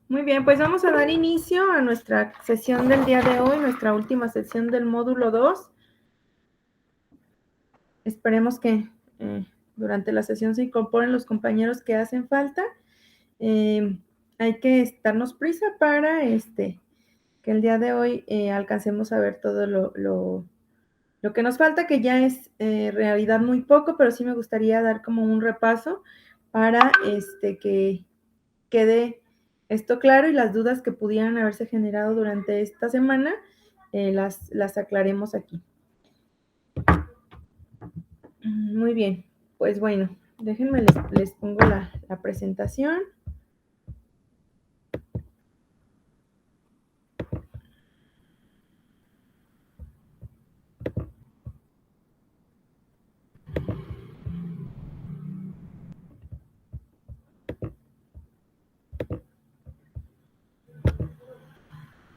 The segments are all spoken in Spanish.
Muy bien, pues vamos a dar inicio a nuestra sesión del día de hoy, nuestra última sesión del módulo 2. Esperemos que durante la sesión se incorporen los compañeros que hacen falta. Hay que darnos prisa para que el día de hoy alcancemos a ver todo lo que nos falta, que ya es en realidad muy poco, pero sí me gustaría dar como un repaso para que quede esto claro y las dudas que pudieran haberse generado durante esta semana las aclaremos aquí. Muy bien, pues bueno, déjenme les pongo la presentación.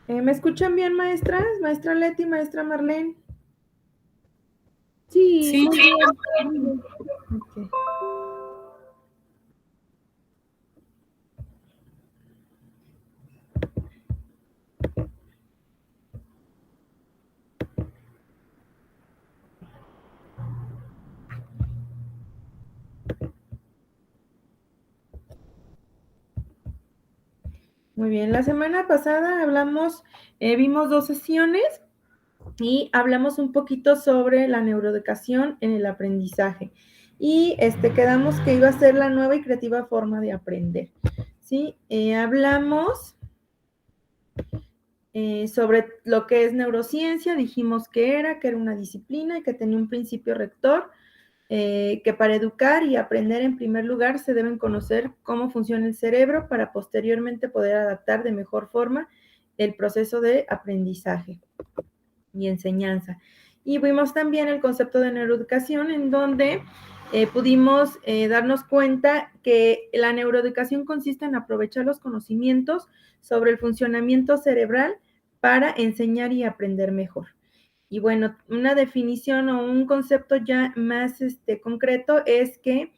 ¿Me escuchan bien, maestras? Maestra Leti, maestra Marlene. Sí, Sí, muy bien. Okay. Muy bien, la semana pasada vimos 2 sesiones y hablamos un poquito sobre la neuroeducación en el aprendizaje. Y quedamos que iba a ser la nueva y creativa forma de aprender. ¿Sí? Hablamos sobre lo que es neurociencia, dijimos que era una disciplina y que tenía un principio rector, que para educar y aprender en primer lugar se deben conocer cómo funciona el cerebro para posteriormente poder adaptar de mejor forma el proceso de aprendizaje y enseñanza. Y vimos también el concepto de neuroeducación, en donde pudimos darnos cuenta que la neuroeducación consiste en aprovechar los conocimientos sobre el funcionamiento cerebral para enseñar y aprender mejor. Y bueno, una definición o un concepto ya más concreto es que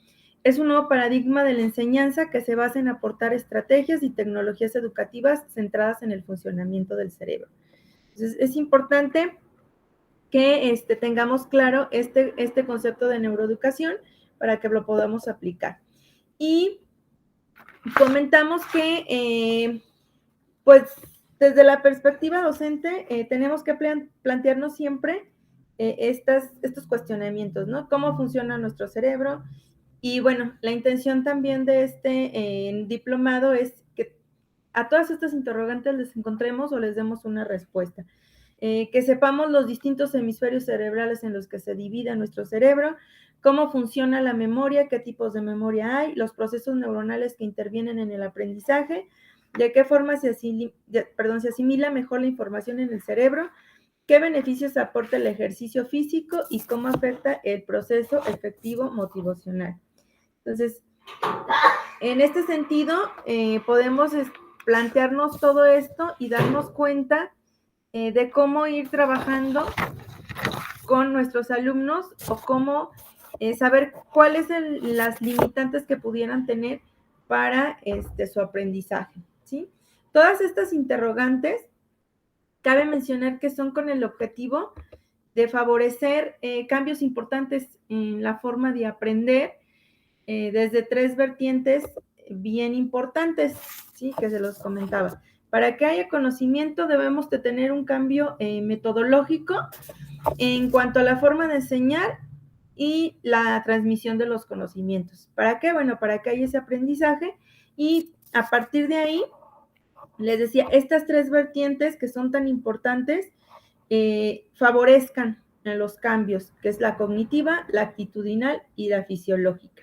es un nuevo paradigma de la enseñanza que se basa en aportar estrategias y tecnologías educativas centradas en el funcionamiento del cerebro. Entonces, es importante que tengamos claro este concepto de neuroeducación para que lo podamos aplicar. Y comentamos que, pues, desde la perspectiva docente, tenemos que plantearnos siempre estos cuestionamientos, ¿no? ¿Cómo funciona nuestro cerebro? Y bueno, la intención también de diplomado es que a todas estas interrogantes les encontremos o les demos una respuesta. Que sepamos los distintos hemisferios cerebrales en los que se divide nuestro cerebro, cómo funciona la memoria, qué tipos de memoria hay, los procesos neuronales que intervienen en el aprendizaje, de qué forma se asimila mejor la información en el cerebro, qué beneficios aporta el ejercicio físico y cómo afecta el proceso efectivo motivacional. Entonces, en este sentido, podemos plantearnos todo esto y darnos cuenta de cómo ir trabajando con nuestros alumnos o cómo saber cuáles son las limitantes que pudieran tener para su aprendizaje, ¿sí? Todas estas interrogantes, cabe mencionar que son con el objetivo de favorecer cambios importantes en la forma de aprender desde 3 vertientes bien importantes, ¿sí? Que se los comentaba. Para que haya conocimiento debemos de tener un cambio metodológico en cuanto a la forma de enseñar y la transmisión de los conocimientos. ¿Para qué? Bueno, para que haya ese aprendizaje y a partir de ahí, les decía, estas 3 vertientes que son tan importantes favorezcan los cambios, que es la cognitiva, la actitudinal y la fisiológica.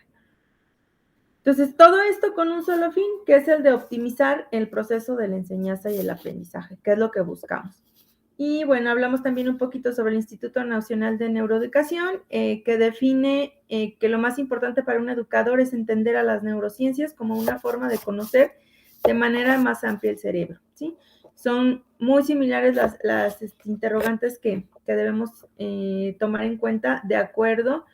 Entonces, todo esto con un solo fin, que es el de optimizar el proceso de la enseñanza y el aprendizaje, que es lo que buscamos. Y bueno, hablamos también un poquito sobre el Instituto Nacional de Neuroeducación, que define que lo más importante para un educador es entender a las neurociencias como una forma de conocer de manera más amplia el cerebro, ¿sí? Son muy similares las interrogantes que debemos tomar en cuenta de acuerdo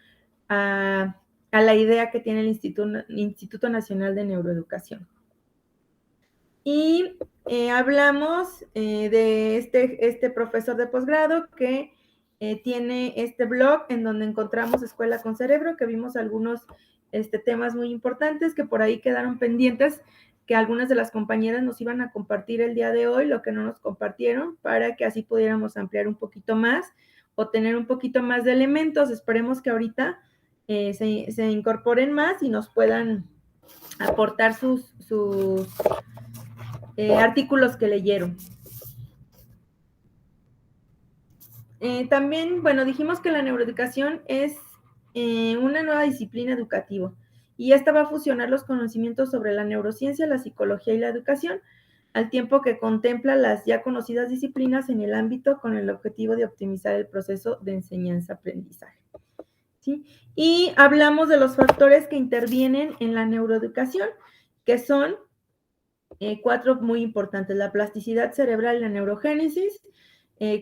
a la idea que tiene el Instituto Nacional de Neuroeducación. Y hablamos de este profesor de posgrado que tiene este blog en donde encontramos Escuela con Cerebro, que vimos algunos temas muy importantes que por ahí quedaron pendientes, que algunas de las compañeras nos iban a compartir el día de hoy, lo que no nos compartieron, para que así pudiéramos ampliar un poquito más o tener un poquito más de elementos. Esperemos que ahorita se incorporen más y nos puedan aportar sus artículos que leyeron. También, bueno, dijimos que la neuroeducación es una nueva disciplina educativa y esta va a fusionar los conocimientos sobre la neurociencia, la psicología y la educación, al tiempo que contempla las ya conocidas disciplinas en el ámbito con el objetivo de optimizar el proceso de enseñanza-aprendizaje. ¿Sí? Y hablamos de los factores que intervienen en la neuroeducación, que son 4 muy importantes: la plasticidad cerebral y la neurogénesis.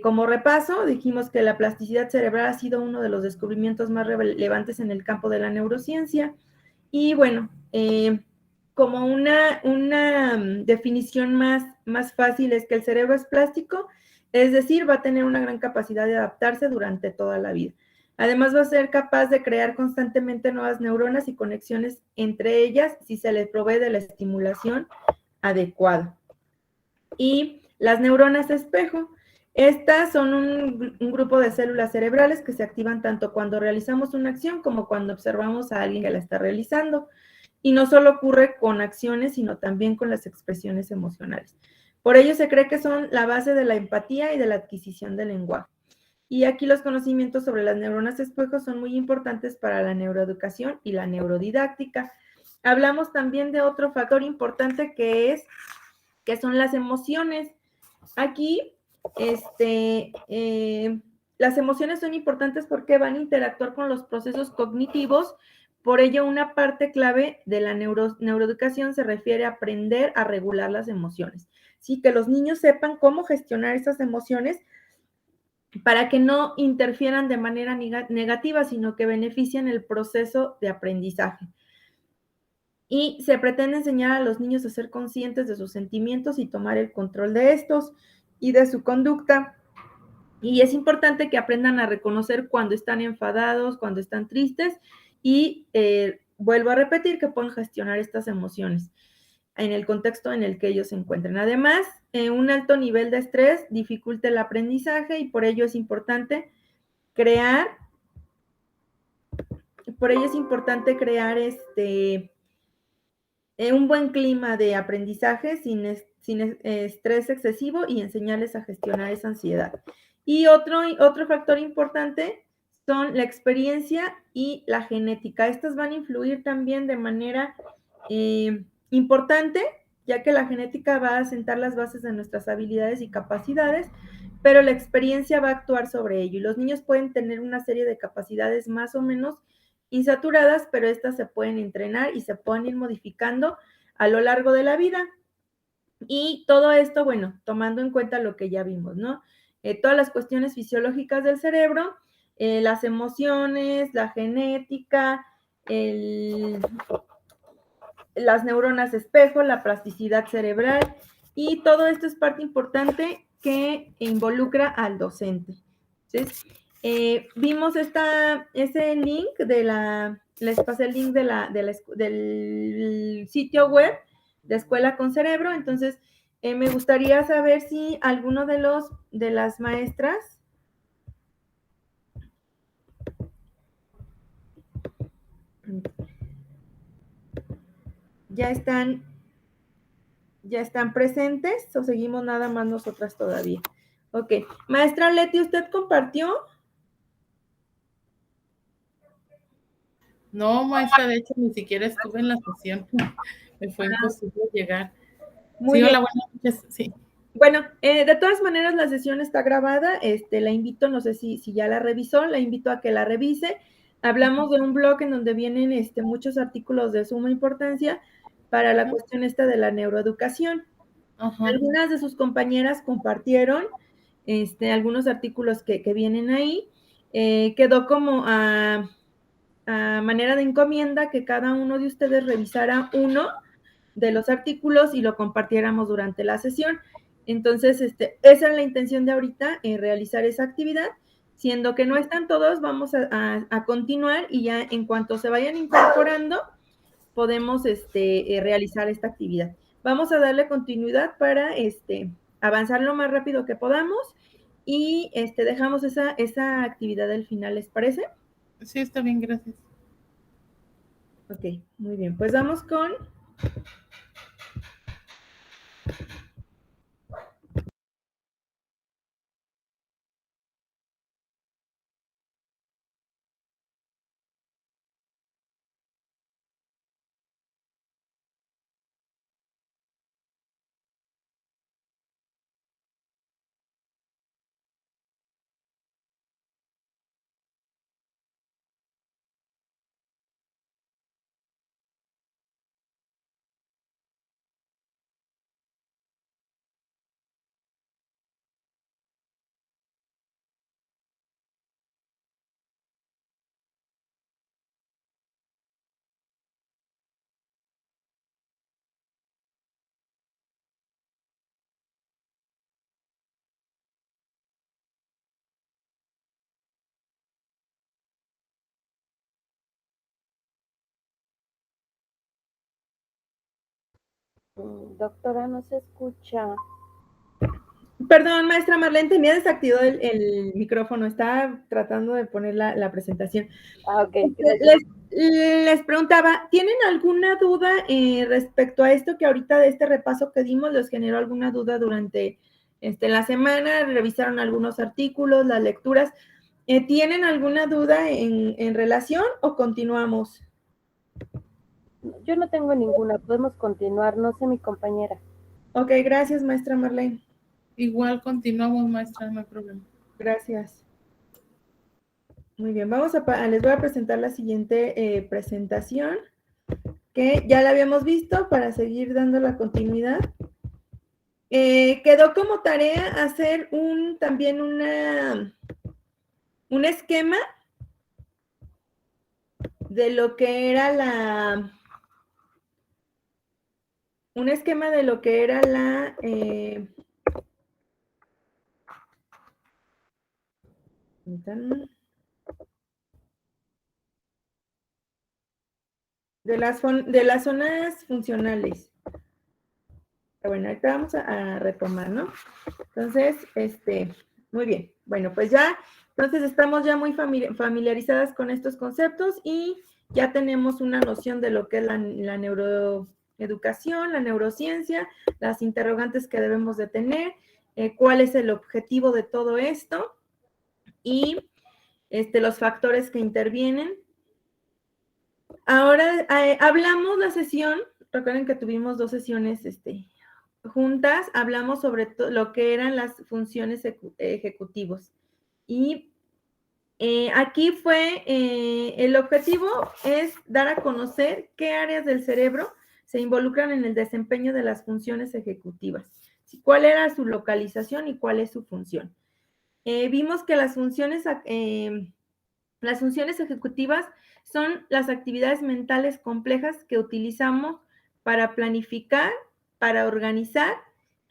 Como repaso, dijimos que la plasticidad cerebral ha sido uno de los descubrimientos más relevantes en el campo de la neurociencia. Y bueno, como una definición más fácil es que el cerebro es plástico, es decir, va a tener una gran capacidad de adaptarse durante toda la vida. Además, va a ser capaz de crear constantemente nuevas neuronas y conexiones entre ellas si se le provee de la estimulación adecuada. Y las neuronas espejo. Estas son un grupo de células cerebrales que se activan tanto cuando realizamos una acción como cuando observamos a alguien que la está realizando. Y no solo ocurre con acciones, sino también con las expresiones emocionales. Por ello se cree que son la base de la empatía y de la adquisición del lenguaje. Y aquí los conocimientos sobre las neuronas espejo son muy importantes para la neuroeducación y la neurodidáctica. Hablamos también de otro factor importante que son las emociones. Aquí, las emociones son importantes porque van a interactuar con los procesos cognitivos. Por ello, una parte clave de la neuroeducación se refiere a aprender a regular las emociones. Sí, que los niños sepan cómo gestionar esas emociones para que no interfieran de manera negativa, sino que beneficien el proceso de aprendizaje. Y se pretende enseñar a los niños a ser conscientes de sus sentimientos y tomar el control de estos y de su conducta. Y es importante que aprendan a reconocer cuando están enfadados, cuando están tristes y vuelvo a repetir que pueden gestionar estas emociones en el contexto en el que ellos se encuentren. Además, un alto nivel de estrés dificulta el aprendizaje y por ello es importante crear un buen clima de aprendizaje sin estrés excesivo y enseñarles a gestionar esa ansiedad. Y otro factor importante son la experiencia y la genética. Estas van a influir también de manera importante, ya que la genética va a sentar las bases de nuestras habilidades y capacidades, pero la experiencia va a actuar sobre ello. Y los niños pueden tener una serie de capacidades más o menos insaturadas, pero estas se pueden entrenar y se pueden ir modificando a lo largo de la vida. Y todo esto, bueno, tomando en cuenta lo que ya vimos, ¿no? Todas las cuestiones fisiológicas del cerebro, las emociones, la genética, las neuronas espejo, la plasticidad cerebral, y todo esto es parte importante que involucra al docente. Entonces, vimos ese link les pasé el link del sitio web de Escuela con Cerebro. Entonces, me gustaría saber si alguno de las maestras ya están presentes o seguimos nada más nosotras todavía. Ok, maestra Leti, ¿usted compartió? No, maestra, de hecho, ni siquiera estuve en la sesión. Me fue imposible llegar. Muy Sí, bien. hola, buenas noches. Sí. Bueno, de todas maneras la sesión está grabada, la invito, no sé si ya la revisó, la invito a que la revise. Hablamos de un blog en donde vienen muchos artículos de suma importancia para la cuestión esta de la neuroeducación. Ajá. Algunas de sus compañeras compartieron algunos artículos que vienen ahí. Quedó como a manera de encomienda que cada uno de ustedes revisara uno de los artículos y lo compartiéramos durante la sesión. Entonces, esa es la intención de ahorita, realizar esa actividad. Siendo que no están todos, vamos a continuar y ya en cuanto se vayan incorporando, podemos realizar esta actividad. Vamos a darle continuidad para avanzar lo más rápido que podamos y dejamos esa actividad al final, ¿les parece? Sí, está bien, gracias. Ok, muy bien. Pues vamos con... Doctora, no se escucha. Perdón, maestra Marlene, tenía desactivado el micrófono, estaba tratando de poner la presentación. Ok. Les preguntaba, ¿tienen alguna duda respecto a esto que ahorita de este repaso que dimos les generó alguna duda durante la semana? ¿Revisaron algunos artículos, las lecturas? ¿Tienen alguna duda en relación o continuamos? Yo no tengo ninguna, podemos continuar, no sé mi compañera. Ok, gracias, maestra Marlene. Igual continuamos, maestra, no hay problema. Gracias. Muy bien, les voy a presentar la siguiente presentación, que ya la habíamos visto para seguir dando la continuidad. Quedó como tarea hacer también un esquema de lo que era un esquema de lo que era de las zonas funcionales. Bueno, ahorita vamos a retomar, ¿no? Entonces, muy bien. Bueno, pues ya, entonces estamos ya muy familiarizadas con estos conceptos y ya tenemos una noción de lo que es la neuroeducación, la neurociencia, las interrogantes que debemos de tener, cuál es el objetivo de todo esto y los factores que intervienen. Ahora hablamos la sesión, recuerden que tuvimos 2 sesiones juntas, hablamos sobre lo que eran las funciones ejecutivos. Y aquí fue, el objetivo es dar a conocer qué áreas del cerebro se involucran en el desempeño de las funciones ejecutivas, cuál era su localización y cuál es su función. Vimos que las funciones ejecutivas son las actividades mentales complejas que utilizamos para planificar, para organizar,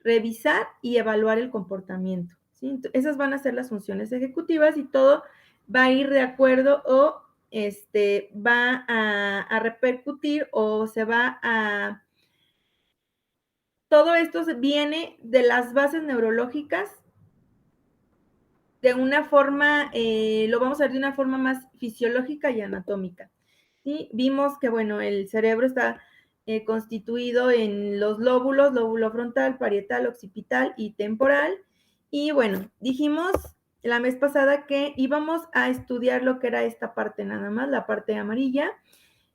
revisar y evaluar el comportamiento, ¿sí? Esas van a ser las funciones ejecutivas y todo va a ir de acuerdo o va a repercutir o se va a... Todo esto viene de las bases neurológicas de una forma, lo vamos a ver de una forma más fisiológica y anatómica. ¿Sí? Vimos que, bueno, el cerebro está constituido en los lóbulos, lóbulo frontal, parietal, occipital y temporal. Y bueno, dijimos la vez pasada que íbamos a estudiar lo que era esta parte nada más, la parte amarilla,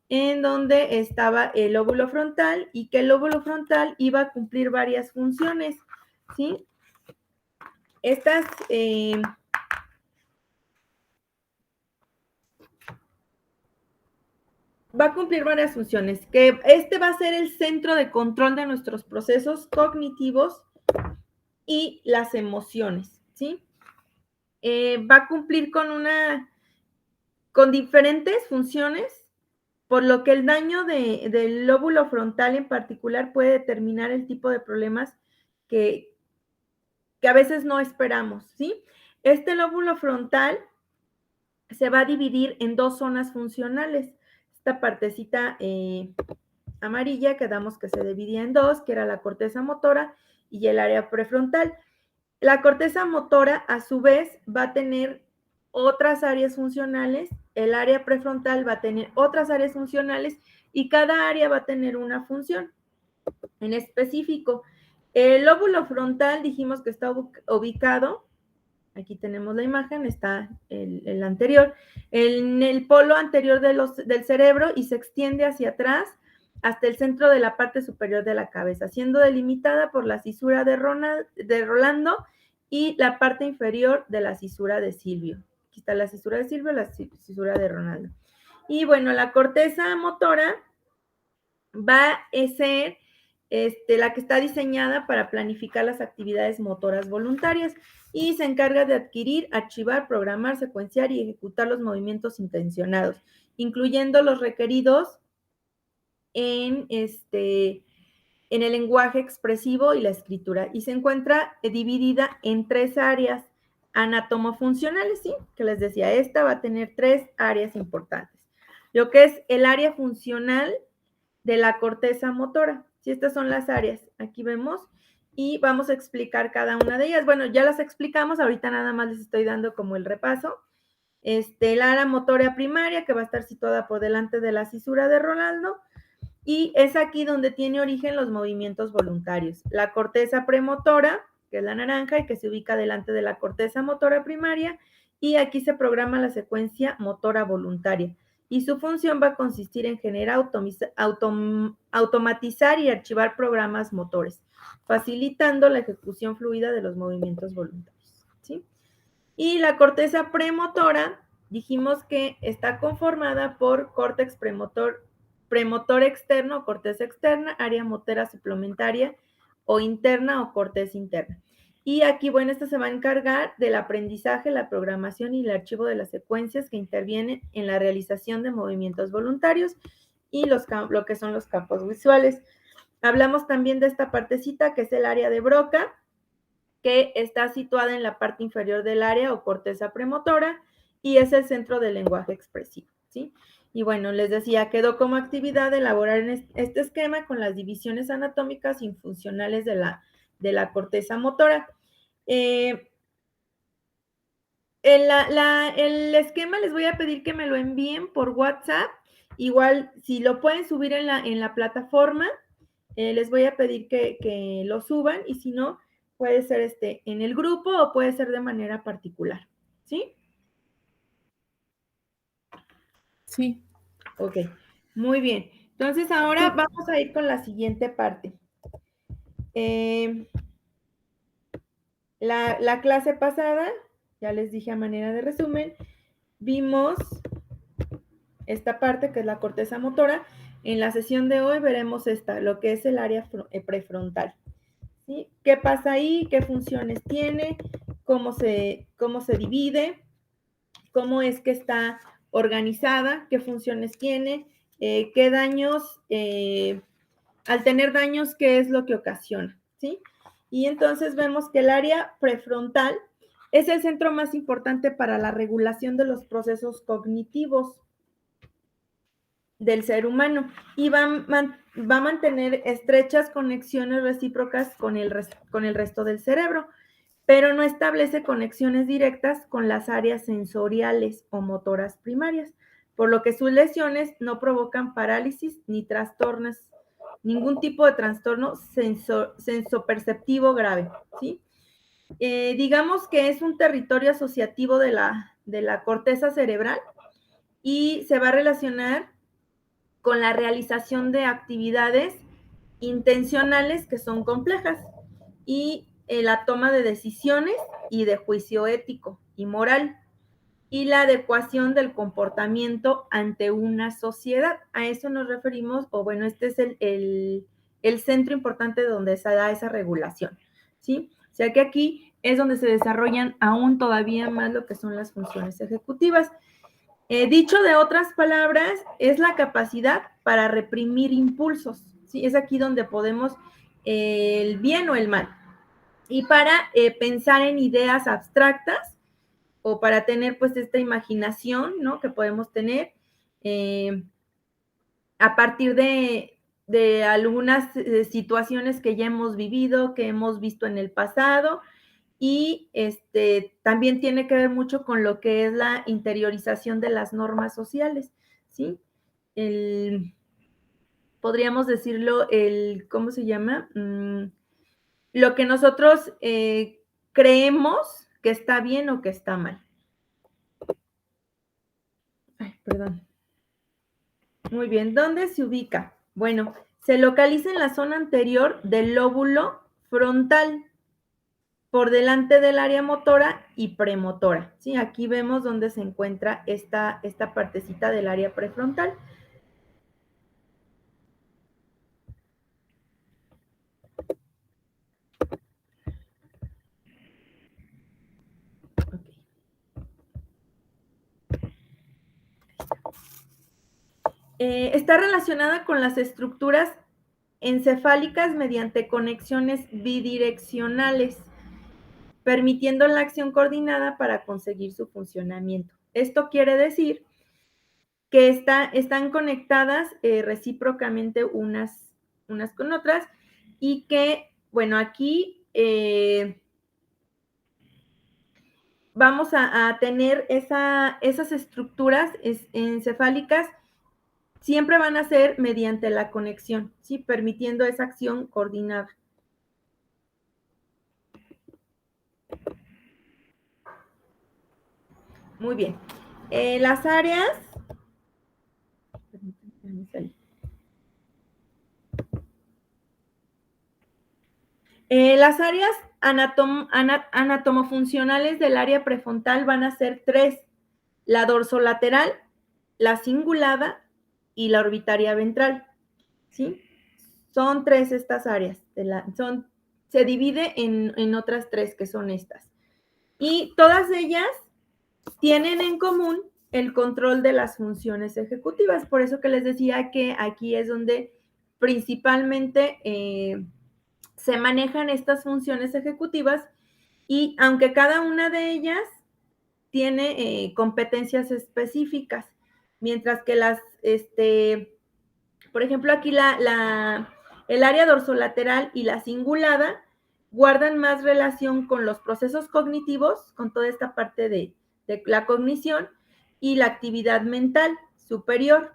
en donde estaba el lóbulo frontal y que el lóbulo frontal iba a cumplir varias funciones, ¿sí? Estas... va a cumplir varias funciones, que va a ser el centro de control de nuestros procesos cognitivos y las emociones, ¿sí? Va a cumplir con diferentes funciones por lo que el daño del lóbulo frontal en particular puede determinar el tipo de problemas que a veces no esperamos, ¿sí? Este lóbulo frontal se va a dividir en dos zonas funcionales. Esta partecita amarilla, quedamos que se dividía en dos, que era la corteza motora y el área prefrontal. La corteza motora, a su vez, va a tener otras áreas funcionales, el área prefrontal va a tener otras áreas funcionales y cada área va a tener una función en específico. El lóbulo frontal dijimos que está ubicado, aquí tenemos la imagen, está el anterior, en el polo anterior del cerebro y se extiende hacia atrás hasta el centro de la parte superior de la cabeza, siendo delimitada por la cisura de Rolando y la parte inferior de la cisura de Silvio. Aquí está la cisura de Silvio, la cisura de Ronaldo. Y bueno, la corteza motora va a ser la que está diseñada para planificar las actividades motoras voluntarias y se encarga de adquirir, archivar, programar, secuenciar y ejecutar los movimientos intencionados, incluyendo los requeridos en el lenguaje expresivo y la escritura. Y se encuentra dividida en tres áreas anatomofuncionales, ¿sí? Que les decía, esta va a tener tres áreas importantes. Lo que es el área funcional de la corteza motora. Sí, estas son las áreas. Aquí vemos y vamos a explicar cada una de ellas. Bueno, ya las explicamos, ahorita nada más les estoy dando como el repaso. El área motora primaria, que va a estar situada por delante de la cisura de Ronaldo, y es aquí donde tiene origen los movimientos voluntarios. La corteza premotora, que es la naranja y que se ubica delante de la corteza motora primaria, y aquí se programa la secuencia motora voluntaria. Y su función va a consistir en generar, automatizar y archivar programas motores, facilitando la ejecución fluida de los movimientos voluntarios, ¿sí? Y la corteza premotora, dijimos que está conformada por córtex premotor externo o corteza externa, área motora suplementaria o interna o corteza interna. Y aquí, bueno, esta se va a encargar del aprendizaje, la programación y el archivo de las secuencias que intervienen en la realización de movimientos voluntarios y lo que son los campos visuales. Hablamos también de esta partecita que es el área de Broca, que está situada en la parte inferior del área o corteza premotora y es el centro del lenguaje expresivo, ¿sí? Y bueno, les decía, quedó como actividad elaborar este esquema con las divisiones anatómicas y funcionales de la corteza motora. El esquema les voy a pedir que me lo envíen por WhatsApp. Igual, si lo pueden subir en la plataforma, les voy a pedir que lo suban y si no, puede ser en el grupo o puede ser de manera particular, ¿sí? Sí. Ok, muy bien. Entonces, ahora vamos a ir con la siguiente parte. La clase pasada, ya les dije a manera de resumen, vimos esta parte que es la corteza motora. En la sesión de hoy veremos lo que es el área prefrontal, ¿sí? ¿Qué pasa ahí? ¿Qué funciones tiene? ¿Cómo se divide? ¿Cómo es que está organizada? ¿Qué funciones tiene? ¿Qué daños? Al tener daños, ¿qué es lo que ocasiona? ¿Sí? Y entonces vemos que el área prefrontal es el centro más importante para la regulación de los procesos cognitivos del ser humano y va a mantener estrechas conexiones recíprocas con el resto del cerebro, pero no establece conexiones directas con las áreas sensoriales o motoras primarias, por lo que sus lesiones no provocan parálisis ni trastornos, ningún tipo de trastorno sensoperceptivo grave, ¿sí? Digamos que es un territorio asociativo de la corteza cerebral y se va a relacionar con la realización de actividades intencionales que son complejas y la toma de decisiones y de juicio ético y moral y la adecuación del comportamiento ante una sociedad. A eso nos referimos, o bueno, este es el centro importante donde se da esa regulación, ¿sí? O sea que aquí es donde se desarrollan aún todavía más lo que son las funciones ejecutivas. Dicho de otras palabras, es la capacidad para reprimir impulsos, ¿sí? Es aquí donde podemos el bien o el mal. Y para pensar en ideas abstractas o para tener pues esta imaginación, ¿no? Que podemos tener a partir de algunas situaciones que ya hemos vivido, que hemos visto en el pasado, y también tiene que ver mucho con lo que es la interiorización de las normas sociales, ¿sí? Podríamos decirlo, ¿cómo se llama? Lo que nosotros creemos que está bien o que está mal. Ay, perdón. Muy bien, ¿dónde se ubica? Bueno, se localiza en la zona anterior del lóbulo frontal, por delante del área motora y premotora, ¿sí? Aquí vemos dónde se encuentra esta partecita del área prefrontal. Okay. Está relacionada con las estructuras encefálicas mediante conexiones bidireccionales, permitiendo la acción coordinada para conseguir su funcionamiento. Esto quiere decir que están conectadas recíprocamente unas con otras y que, bueno, aquí vamos a tener esas estructuras encefálicas, siempre van a ser mediante la conexión, ¿sí? Permitiendo esa acción coordinada. Muy bien. Las áreas... Las áreas anatomofuncionales del área prefrontal van a ser 3: la dorsolateral, la cingulada y la orbitaria ventral, ¿sí? Son 3 estas áreas, se divide en otras 3 que son estas. Y todas ellas tienen en común el control de las funciones ejecutivas, por eso que les decía que aquí es donde principalmente se manejan estas funciones ejecutivas, y aunque cada una de ellas tiene competencias específicas, mientras que por ejemplo, aquí el área dorsolateral y la cingulada guardan más relación con los procesos cognitivos, con toda esta parte de la cognición y la actividad mental superior.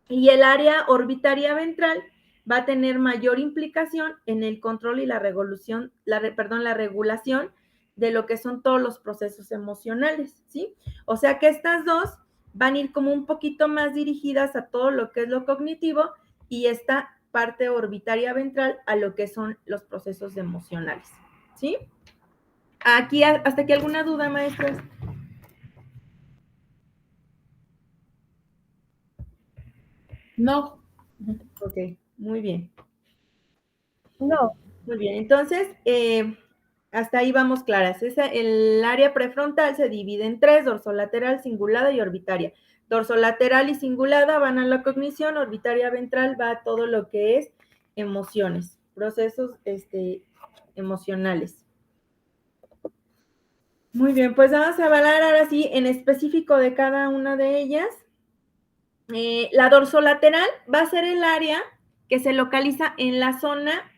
Y el área orbitaria ventral va a tener mayor implicación en el control y la regulación de lo que son todos los procesos emocionales, ¿sí? O sea que estas dos van a ir como un poquito más dirigidas a todo lo que es lo cognitivo, y esta parte orbitaria ventral a lo que son los procesos emocionales, ¿sí? Aquí, ¿hasta aquí alguna duda, maestras? No. Ok, muy bien. No. Muy bien, entonces, hasta ahí vamos claras. El área prefrontal se divide en 3: dorsolateral, cingulada y orbitaria. Dorsolateral y cingulada van a la cognición, orbitaria ventral va a todo lo que es emociones, procesos emocionales. Muy bien, pues vamos a hablar ahora sí en específico de cada una de ellas. La dorsolateral va a ser el área que se localiza en la zona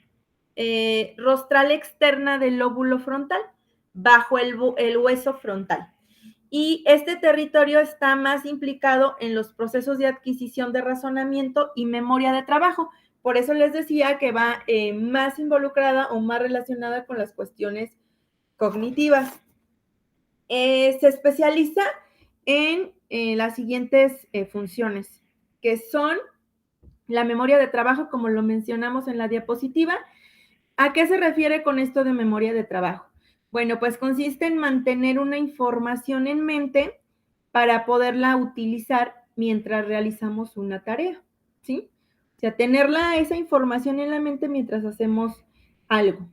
rostral externa del lóbulo frontal, bajo el hueso frontal. Y este territorio está más implicado en los procesos de adquisición de razonamiento y memoria de trabajo. Por eso les decía que va más involucrada o más relacionada con las cuestiones cognitivas. Se especializa en las siguientes funciones, que son la memoria de trabajo, como lo mencionamos en la diapositiva. ¿A qué se refiere con esto de memoria de trabajo? Bueno, pues consiste en mantener una información en mente para poderla utilizar mientras realizamos una tarea, ¿sí? O sea, esa información en la mente mientras hacemos algo.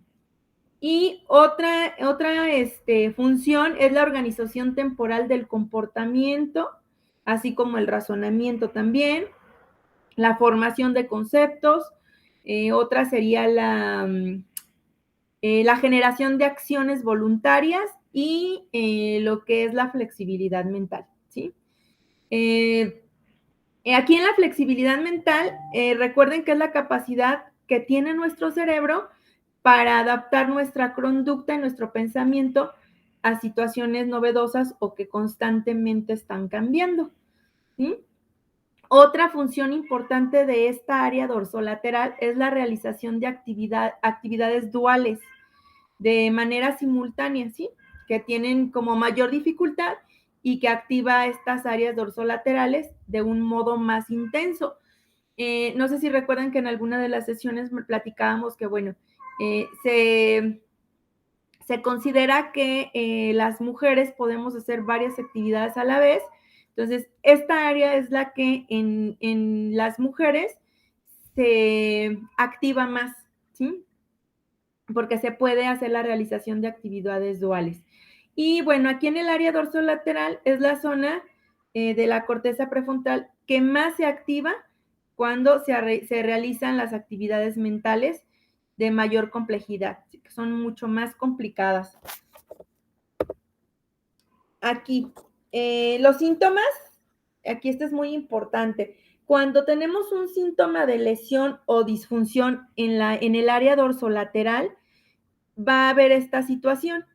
Y otra función es la organización temporal del comportamiento así como el razonamiento también, la formación de conceptos, otra sería la generación de acciones voluntarias y lo que es la flexibilidad mental, ¿sí? Aquí en la flexibilidad mental, recuerden que es la capacidad que tiene nuestro cerebro para adaptar nuestra conducta y nuestro pensamiento a situaciones novedosas o que constantemente están cambiando, ¿sí? Otra función importante de esta área dorsolateral es la realización de actividades duales de manera simultánea, ¿sí? Que tienen como mayor dificultad y que activa estas áreas dorsolaterales de un modo más intenso. No sé si recuerdan que en alguna de las sesiones platicábamos que, bueno, se considera que las mujeres podemos hacer varias actividades a la vez. Entonces, esta área es la que en las mujeres se activa más, ¿sí? Porque se puede hacer la realización de actividades duales. Y bueno, aquí en el área dorsolateral es la zona de la corteza prefrontal que más se activa cuando se realizan las actividades mentales de mayor complejidad, que son mucho más complicadas. Aquí, los síntomas, aquí este es muy importante. Cuando tenemos un síntoma de lesión o disfunción en el área dorsolateral, va a haber esta situación.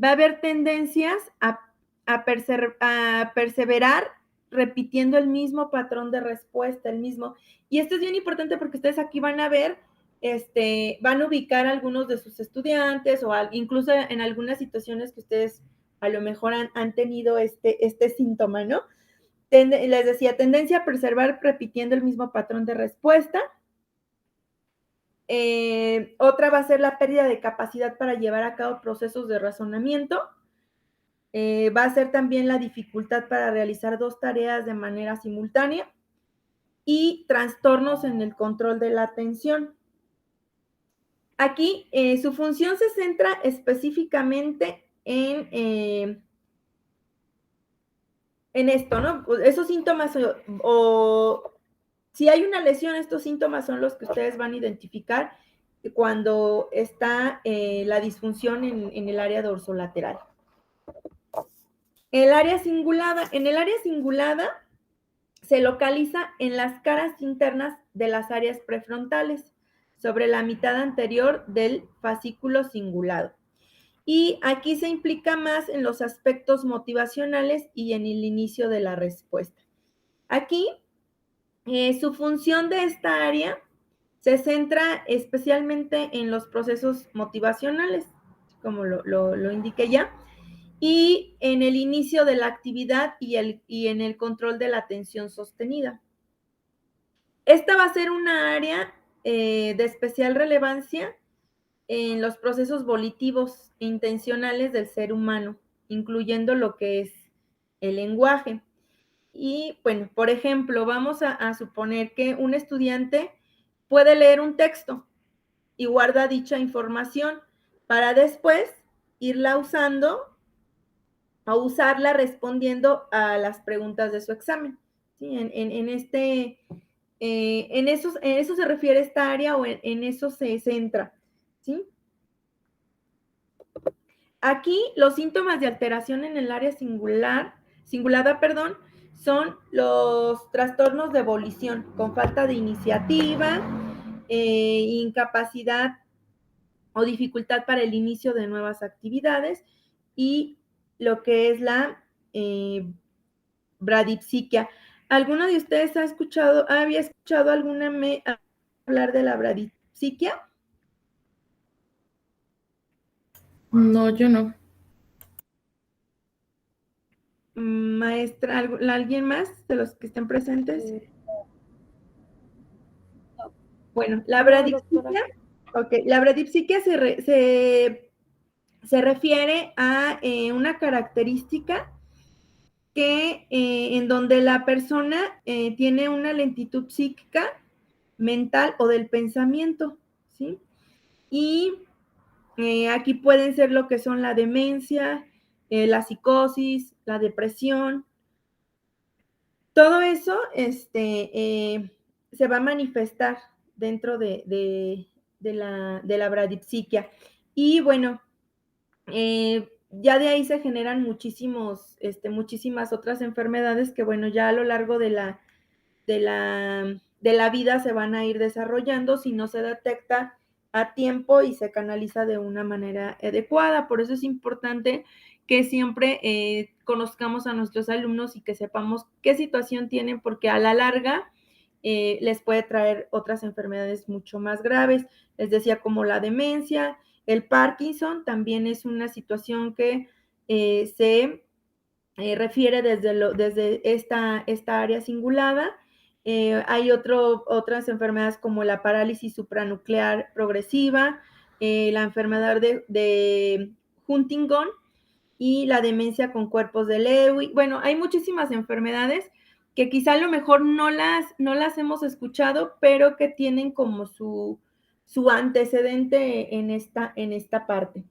Va a haber tendencias a perseverar repitiendo el mismo patrón de respuesta, el mismo. Y esto es bien importante porque ustedes aquí van a ver, van a ubicar a algunos de sus estudiantes o incluso en algunas situaciones que ustedes a lo mejor han tenido este síntoma, ¿no? Les decía, tendencia a perseverar repitiendo el mismo patrón de respuesta. Otra va a ser la pérdida de capacidad para llevar a cabo procesos de razonamiento. Va a ser también la dificultad para realizar dos tareas de manera simultánea y trastornos en el control de la atención. Aquí su función se centra específicamente en esto, ¿no? Esos síntomas o si hay una lesión, estos síntomas son los que ustedes van a identificar cuando está la disfunción en el área dorsolateral. En el área cingulada se localiza en las caras internas de las áreas prefrontales, sobre la mitad anterior del fascículo cingulado. Y aquí se implica más en los aspectos motivacionales y en el inicio de la respuesta. Aquí, su función de esta área se centra especialmente en los procesos motivacionales, como lo indiqué ya, y en el inicio de la actividad y en el control de la atención sostenida. Esta va a ser una área de especial relevancia en los procesos volitivos e intencionales del ser humano, incluyendo lo que es el lenguaje. Y bueno, por ejemplo, vamos a suponer que un estudiante puede leer un texto y guarda dicha información para después irla usando o usarla respondiendo a las preguntas de su examen. ¿Sí? En eso se refiere esta área o en eso se centra. ¿Sí? Aquí los síntomas de alteración en el área cingulada, son los trastornos de volición, con falta de iniciativa, incapacidad o dificultad para el inicio de nuevas actividades y lo que es la bradipsiquia. ¿Alguno de ustedes había escuchado hablar de la bradipsiquia? No, yo no. Maestra, ¿alguien más de los que estén presentes? Bueno, la bradipsiquia, la bradipsiquia se refiere a una característica en donde la persona tiene una lentitud psíquica, mental o del pensamiento, ¿sí? Y aquí pueden ser lo que son la demencia, la psicosis, la depresión. todo eso se va a manifestar dentro de la bradipsiquia. Y bueno, ya de ahí se generan muchísimas otras enfermedades que, bueno, ya a lo largo de la vida se van a ir desarrollando si no se detecta a tiempo y se canaliza de una manera adecuada. Por eso es importante que siempre conozcamos a nuestros alumnos y que sepamos qué situación tienen, porque a la larga les puede traer otras enfermedades mucho más graves. Les decía, como la demencia, el Parkinson también es una situación que se refiere desde esta área cingulada. Hay otras enfermedades como la parálisis supranuclear progresiva, la enfermedad de Huntington y la demencia con cuerpos de Lewy. Bueno, hay muchísimas enfermedades que quizá a lo mejor no las hemos escuchado, pero que tienen como su antecedente en esta parte.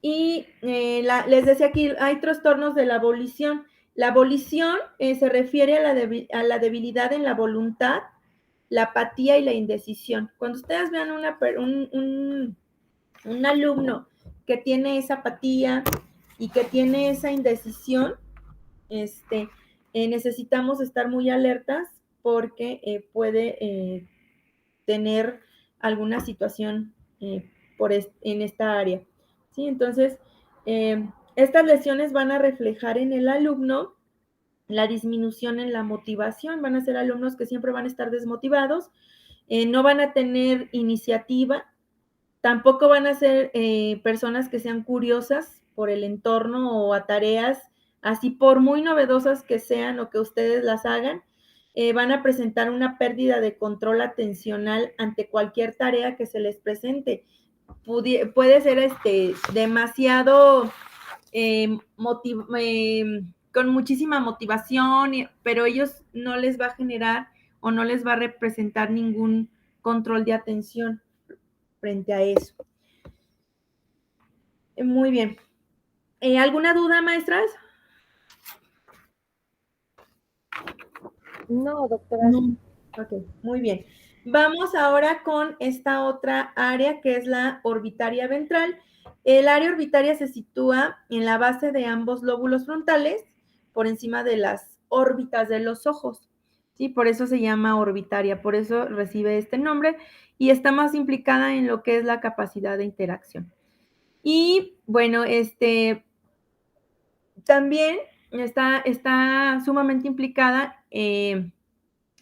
Y les decía aquí, hay trastornos de la volición. La volición se refiere a la debilidad en la voluntad, la apatía y la indecisión. Cuando ustedes vean un alumno que tiene esa apatía y que tiene esa indecisión, necesitamos estar muy alertas porque puede tener alguna situación en esta área. ¿Sí? Entonces, estas lesiones van a reflejar en el alumno la disminución en la motivación. Van a ser alumnos que siempre van a estar desmotivados, no van a tener iniciativa, tampoco van a ser personas que sean curiosas por el entorno o a tareas, así por muy novedosas que sean o que ustedes las hagan. Van a presentar una pérdida de control atencional ante cualquier tarea que se les presente. Puede ser demasiado con muchísima motivación, pero ellos no les va a generar o no les va a representar ningún control de atención frente a eso. Muy bien. ¿Alguna duda, maestras? No, doctora. No. Ok, muy bien. Vamos ahora con esta otra área que es la orbitaria ventral. El área orbitaria se sitúa en la base de ambos lóbulos frontales, por encima de las órbitas de los ojos. ¿Sí? Por eso se llama orbitaria, por eso recibe este nombre y está más implicada en lo que es la capacidad de interacción. Y bueno, también está sumamente implicada en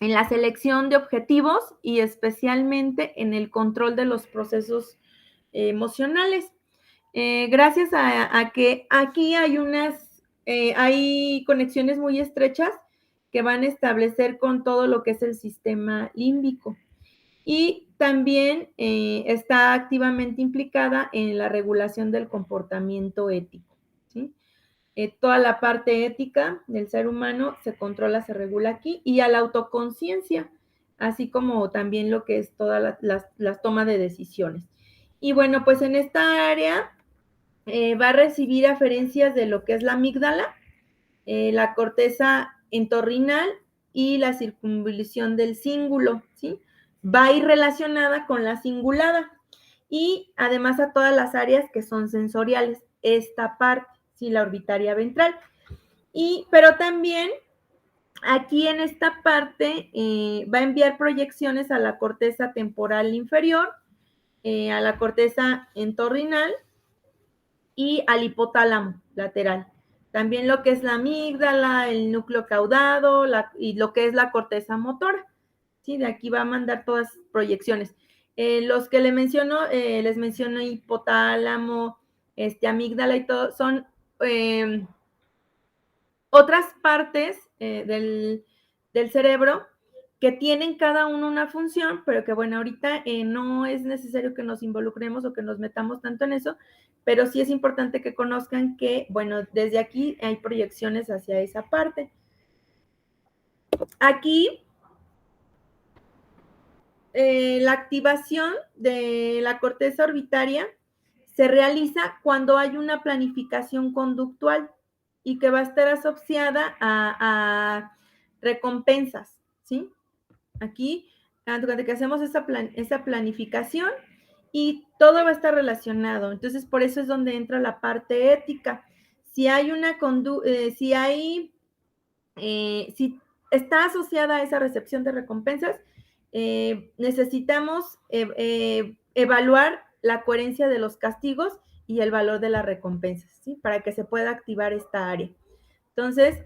la selección de objetivos y especialmente en el control de los procesos emocionales. Gracias a que aquí hay conexiones muy estrechas que van a establecer con todo lo que es el sistema límbico. Y también está activamente implicada en la regulación del comportamiento ético, ¿sí? Toda la parte ética del ser humano se controla, se regula aquí, y a la autoconciencia, así como también lo que es toda la toma de decisiones. Y bueno, pues en esta área va a recibir aferencias de lo que es la amígdala, la corteza entorrinal y la circunvolución del cíngulo, ¿sí? Va a ir relacionada con la cingulada y además a todas las áreas que son sensoriales, esta parte, ¿sí? La orbitaria ventral. Pero también aquí en esta parte va a enviar proyecciones a la corteza temporal inferior, a la corteza entorrinal y al hipotálamo lateral. También lo que es la amígdala, el núcleo caudado y lo que es la corteza motora. ¿Sí? De aquí va a mandar todas proyecciones. Los que les menciono hipotálamo, amígdala y todo, son otras partes del cerebro que tienen cada uno una función, pero que bueno, ahorita no es necesario que nos involucremos o que nos metamos tanto en eso, pero sí es importante que conozcan que, bueno, desde aquí hay proyecciones hacia esa parte. Aquí, la activación de la corteza orbitaria se realiza cuando hay una planificación conductual, y que va a estar asociada a recompensas, ¿sí? Aquí, durante que hacemos esa planificación y todo va a estar relacionado. Entonces, por eso es donde entra la parte ética. Si hay una si está asociada a esa recepción de recompensas, necesitamos evaluar la coherencia de los castigos y el valor de las recompensas, ¿sí? Para que se pueda activar esta área. Entonces,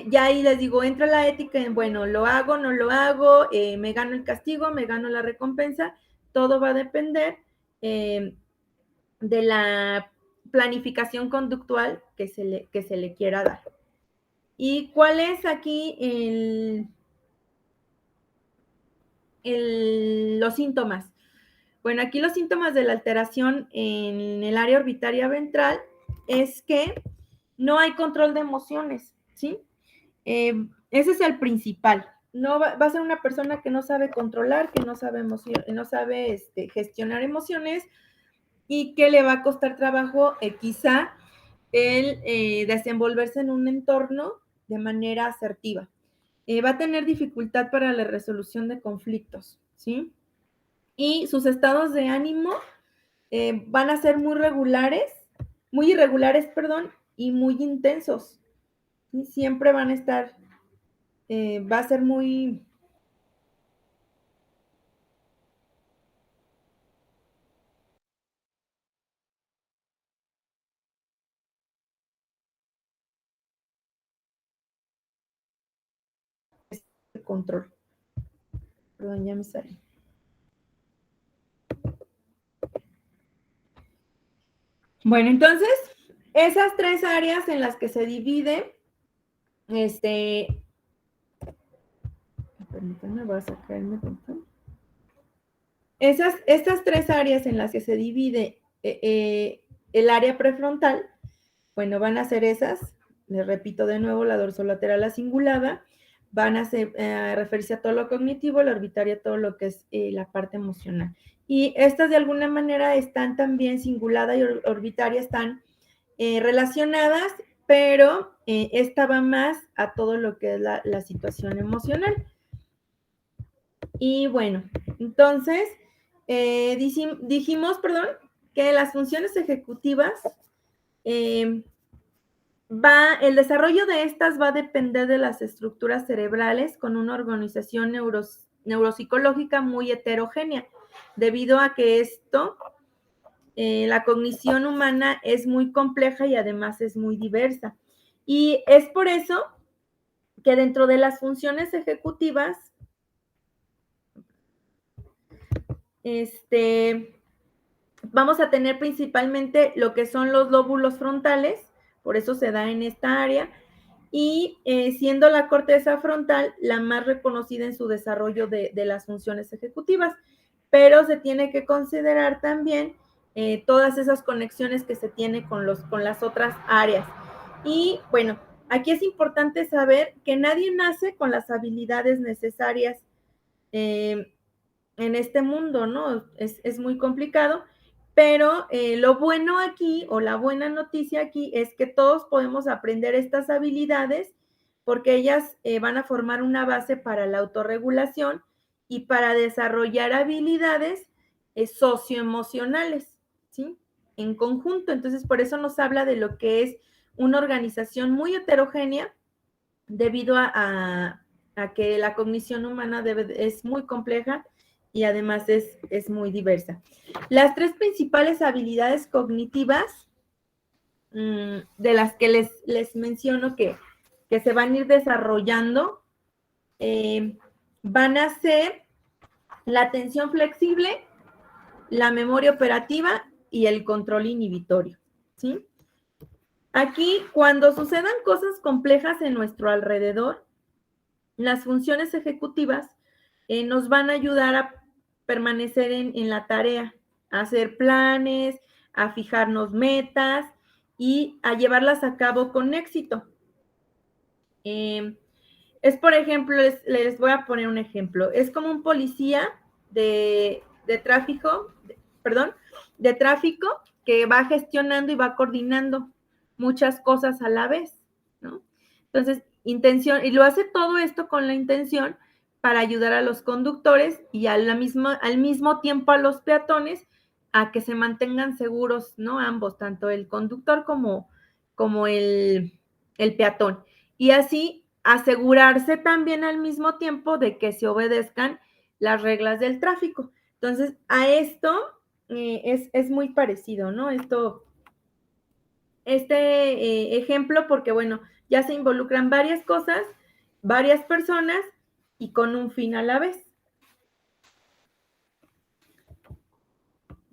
ya ahí les digo, entra la ética en, bueno, lo hago, no lo hago, me gano el castigo, me gano la recompensa, todo va a depender de la planificación conductual que se le quiera dar. ¿Y cuál es aquí los síntomas? Bueno, aquí los síntomas de la alteración en el área orbitaria ventral es que no hay control de emociones, ¿sí? Ese es el principal. No va a ser una persona que no sabe controlar, que no sabe gestionar emociones y que le va a costar trabajo quizá el desenvolverse en un entorno de manera asertiva. Va a tener dificultad para la resolución de conflictos, ¿sí? Y sus estados de ánimo van a ser muy irregulares, y muy intensos. ¿Sí? Siempre van a estar, va a ser muy... control. Perdón, ya me salí. Bueno, entonces, esas tres áreas en las que se divide, permítanme, voy a sacarme tanto. Estas tres áreas en las que se divide el área prefrontal, bueno, van a ser esas, les repito de nuevo, la dorsolateral, la cingulada, van a referirse a todo lo cognitivo, la orbitaria a todo lo que es la parte emocional. Y estas de alguna manera están también, cingulada y orbitaria, están relacionadas, pero esta va más a todo lo que es la situación emocional. Y bueno, entonces, dijimos, que las funciones ejecutivas, el desarrollo de estas va a depender de las estructuras cerebrales con una organización neuropsicológica muy heterogénea, debido a que la cognición humana es muy compleja y además es muy diversa. Y es por eso que dentro de las funciones ejecutivas, vamos a tener principalmente lo que son los lóbulos frontales, por eso se da en esta área, y siendo la corteza frontal la más reconocida en su desarrollo de las funciones ejecutivas, pero se tiene que considerar también todas esas conexiones que se tiene con las otras áreas. Y bueno, aquí es importante saber que nadie nace con las habilidades necesarias en este mundo, ¿no? Es muy complicado, pero lo bueno aquí, o la buena noticia aquí, es que todos podemos aprender estas habilidades porque ellas van a formar una base para la autorregulación y para desarrollar habilidades socioemocionales, ¿sí? En conjunto. Entonces, por eso nos habla de lo que es una organización muy heterogénea debido a que la cognición humana es muy compleja y además es muy diversa. Las tres principales habilidades cognitivas de las que les menciono que se van a ir desarrollando van a ser la atención flexible, la memoria operativa y el control inhibitorio, ¿sí? Aquí, cuando sucedan cosas complejas en nuestro alrededor, las funciones ejecutivas nos van a ayudar a permanecer en la tarea, a hacer planes, a fijarnos metas y a llevarlas a cabo con éxito. Por ejemplo, les voy a poner un ejemplo. Es como un policía de tráfico que va gestionando y va coordinando muchas cosas a la vez, Entonces, intención, y lo hace todo esto con la intención para ayudar a los conductores y al mismo tiempo a los peatones a que se mantengan seguros, ¿no? Ambos, tanto el conductor como el peatón. Y así asegurarse también al mismo tiempo de que se obedezcan las reglas del tráfico. Entonces, a esto es muy parecido, ¿no? Este ejemplo, porque bueno, ya se involucran varias cosas, varias personas y con un fin a la vez.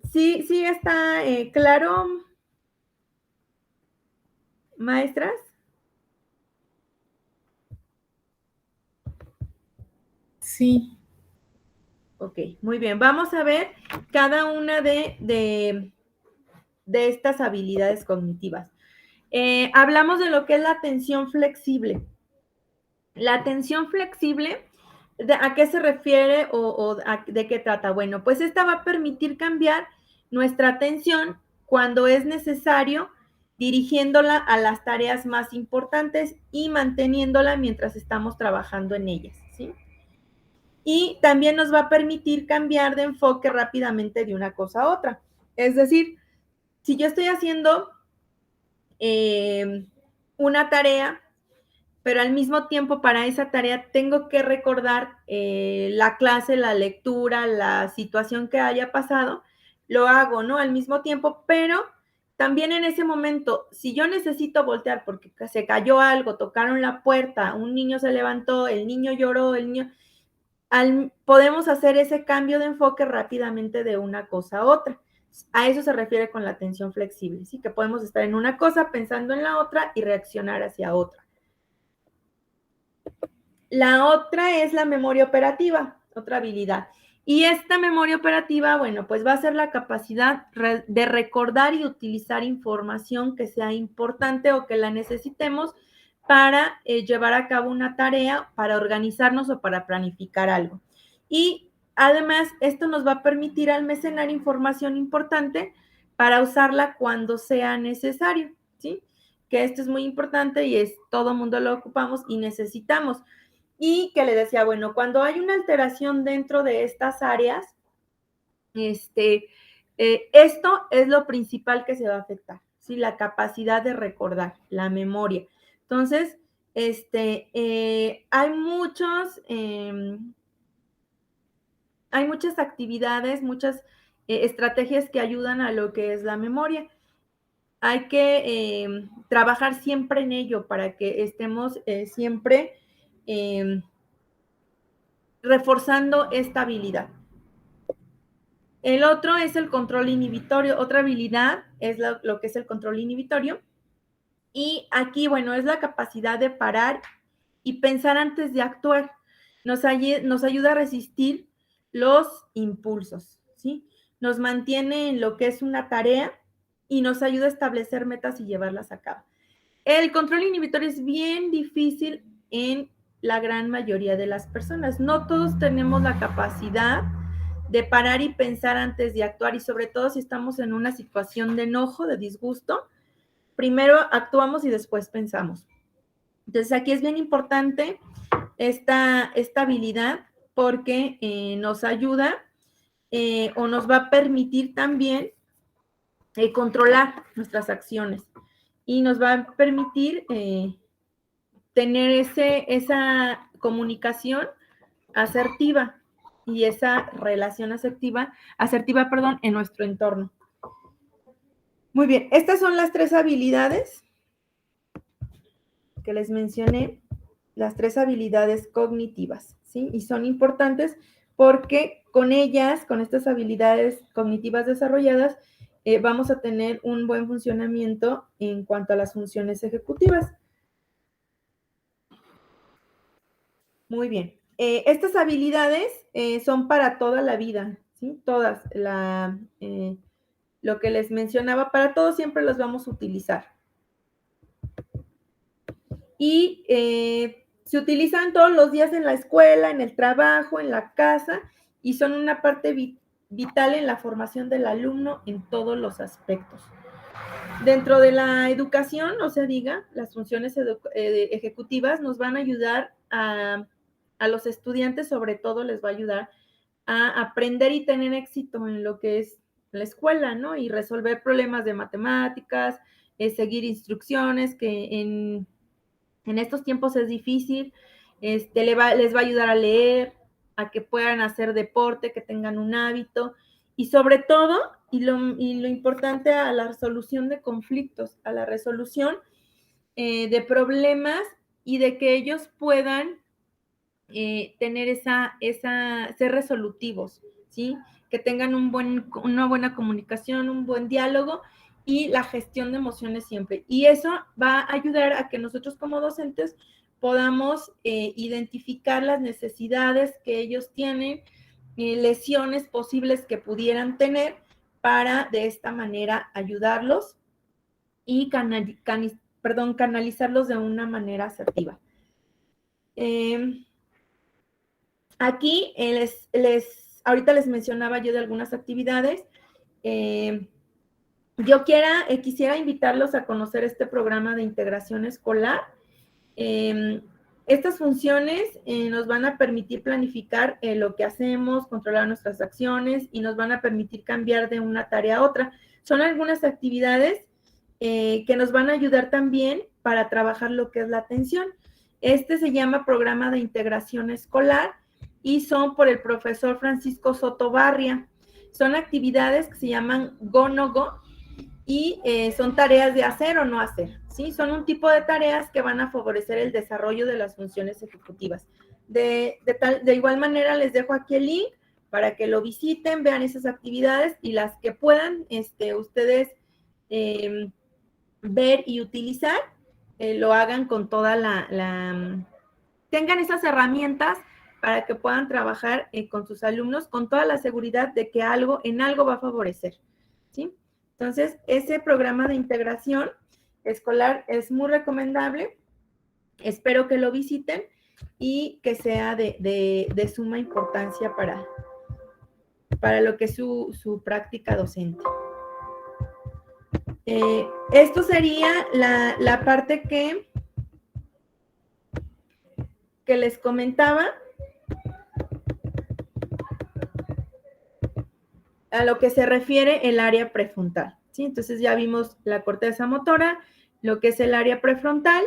Sí está claro, maestras. Sí. Ok, muy bien. Vamos a ver cada una de estas habilidades cognitivas. Hablamos de lo que es la atención flexible. La atención flexible, ¿a qué se refiere o de qué trata? Bueno, pues esta va a permitir cambiar nuestra atención cuando es necesario, dirigiéndola a las tareas más importantes y manteniéndola mientras estamos trabajando en ellas, ¿sí? Y también nos va a permitir cambiar de enfoque rápidamente de una cosa a otra. Es decir, si yo estoy haciendo una tarea, pero al mismo tiempo para esa tarea tengo que recordar la clase, la lectura, la situación que haya pasado, lo hago, ¿no? Al mismo tiempo, pero también en ese momento, si yo necesito voltear porque se cayó algo, tocaron la puerta, un niño se levantó, el niño lloró, podemos hacer ese cambio de enfoque rápidamente de una cosa a otra. A eso se refiere con la atención flexible, ¿sí? Que podemos estar en una cosa pensando en la otra y reaccionar hacia otra. La otra es la memoria operativa, otra habilidad. Y esta memoria operativa, bueno, pues va a ser la capacidad de recordar y utilizar información que sea importante o que la necesitemos para llevar a cabo una tarea, para organizarnos o para planificar algo. Y además, esto nos va a permitir almacenar información importante para usarla cuando sea necesario, ¿sí? Que esto es muy importante y todo mundo lo ocupamos y necesitamos. Y que le decía, bueno, cuando hay una alteración dentro de estas áreas, esto es lo principal que se va a afectar, ¿sí? La capacidad de recordar, la memoria. Entonces, hay muchas actividades, muchas estrategias que ayudan a lo que es la memoria. Hay que trabajar siempre en ello para que estemos siempre reforzando esta habilidad. El otro es el control inhibitorio. Otra habilidad es lo que es el control inhibitorio. Y aquí, bueno, es la capacidad de parar y pensar antes de actuar. Nos ayuda a resistir los impulsos, ¿sí? Nos mantiene en lo que es una tarea y nos ayuda a establecer metas y llevarlas a cabo. El control inhibitorio es bien difícil en la gran mayoría de las personas. No todos tenemos la capacidad de parar y pensar antes de actuar, y sobre todo si estamos en una situación de enojo, de disgusto, primero actuamos y después pensamos. Entonces aquí es bien importante esta habilidad porque nos ayuda o nos va a permitir también controlar nuestras acciones y nos va a permitir tener esa comunicación asertiva y esa relación asertiva, en nuestro entorno. Muy bien, estas son las 3 habilidades que les mencioné, las 3 habilidades cognitivas, ¿sí? Y son importantes porque con ellas, con estas habilidades cognitivas desarrolladas, vamos a tener un buen funcionamiento en cuanto a las funciones ejecutivas. Muy bien. Estas habilidades son para toda la vida, ¿sí? Todas. Lo que les mencionaba, para todos siempre las vamos a utilizar. Y se utilizan todos los días en la escuela, en el trabajo, en la casa, y son una parte vital en la formación del alumno en todos los aspectos. Dentro de la educación, no se diga, las funciones ejecutivas nos van a ayudar a los estudiantes, sobre todo les va a ayudar a aprender y tener éxito en lo que es la escuela, ¿no? Y resolver problemas de matemáticas, seguir instrucciones, que en estos tiempos es difícil, les va a ayudar a leer, a que puedan hacer deporte, que tengan un hábito, y sobre todo, y lo importante, a la resolución de conflictos, a la resolución de problemas, y de que ellos puedan tener ser resolutivos, ¿sí? Que tengan una buena comunicación, un buen diálogo y la gestión de emociones siempre. Y eso va a ayudar a que nosotros como docentes podamos identificar las necesidades que ellos tienen, lesiones posibles que pudieran tener, para de esta manera ayudarlos y canalizarlos de una manera asertiva. Aquí ahorita les mencionaba yo de algunas actividades. Yo quisiera invitarlos a conocer este programa de integración escolar. Estas funciones nos van a permitir planificar lo que hacemos, controlar nuestras acciones, y nos van a permitir cambiar de una tarea a otra. Son algunas actividades que nos van a ayudar también para trabajar lo que es la atención. Este se llama Programa de Integración Escolar y son por el profesor Francisco Sotobarria. Son actividades que se llaman Go No Go, y son tareas de hacer o no hacer, ¿sí? Son un tipo de tareas que van a favorecer el desarrollo de las funciones ejecutivas. De igual manera, les dejo aquí el link para que lo visiten, vean esas actividades, y las que puedan ustedes ver y utilizar, lo hagan con toda tengan esas herramientas para que puedan trabajar con sus alumnos con toda la seguridad de que en algo va a favorecer, ¿sí? Entonces, ese programa de integración escolar es muy recomendable. Espero que lo visiten y que sea de suma importancia para lo que es su práctica docente. Esto sería la parte que les comentaba, a lo que se refiere el área prefrontal, ¿sí? Entonces ya vimos la corteza motora, lo que es el área prefrontal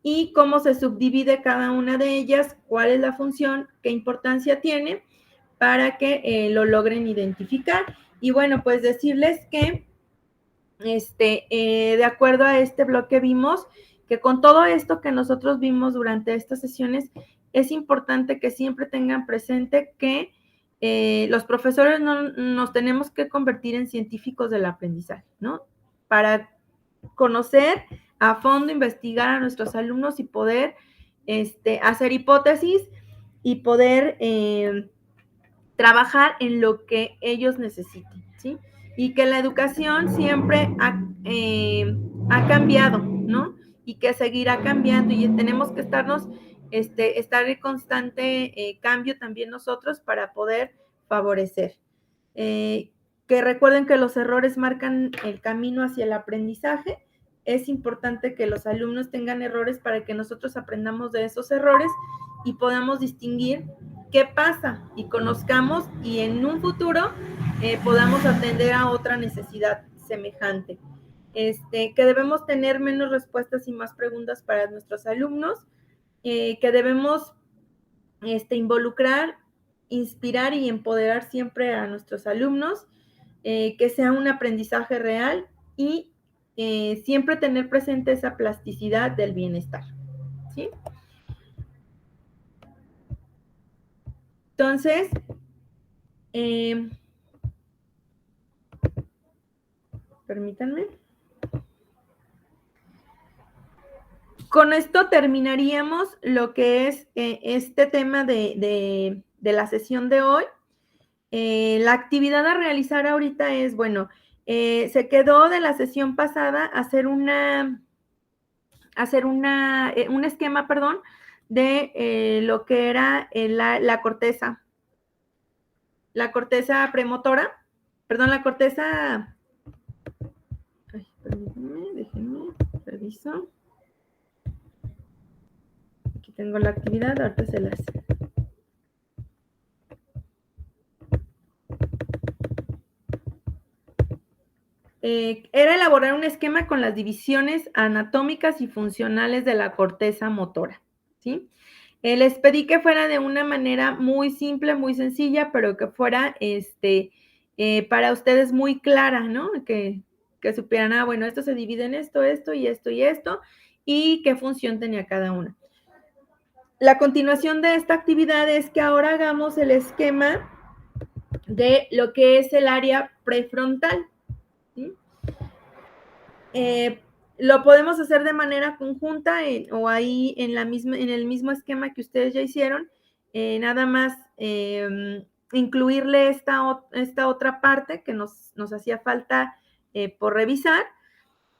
y cómo se subdivide cada una de ellas, cuál es la función, qué importancia tiene para que lo logren identificar. Y bueno, pues decirles que de acuerdo a este bloque vimos que con todo esto que nosotros vimos durante estas sesiones, es importante que siempre tengan presente que los profesores nos tenemos que convertir en científicos del aprendizaje, ¿no? Para conocer a fondo, investigar a nuestros alumnos y poder hacer hipótesis y poder trabajar en lo que ellos necesiten, ¿sí? Y que la educación siempre ha cambiado, ¿no? Y que seguirá cambiando, y tenemos que estar en constante cambio también nosotros para poder favorecer. Que recuerden que los errores marcan el camino hacia el aprendizaje. Es importante que los alumnos tengan errores para que nosotros aprendamos de esos errores y podamos distinguir qué pasa y conozcamos, y en un futuro podamos atender a otra necesidad semejante. Que debemos tener menos respuestas y más preguntas para nuestros alumnos, que debemos involucrar, inspirar y empoderar siempre a nuestros alumnos, que sea un aprendizaje real y siempre tener presente esa plasticidad del bienestar, ¿sí? Entonces, permítanme. Con esto terminaríamos lo que es este tema de la sesión de hoy. La actividad a realizar ahorita es, bueno, se quedó de la sesión pasada hacer un esquema, perdón, de lo que era la corteza premotora, perdón, la corteza, Permítanme, déjenme, reviso. Aquí tengo la actividad, ahorita se las... Era elaborar un esquema con las divisiones anatómicas y funcionales de la corteza motora, ¿sí? Les pedí que fuera de una manera muy simple, muy sencilla, pero que fuera, para ustedes muy clara, ¿no? Que supieran, bueno, esto se divide en esto, esto y esto y esto, y qué función tenía cada una. La continuación de esta actividad es que ahora hagamos el esquema de lo que es el área prefrontal, ¿sí? Lo podemos hacer de manera conjunta o ahí en el mismo esquema que ustedes ya hicieron, nada más incluirle esta otra parte que nos hacía falta por revisar,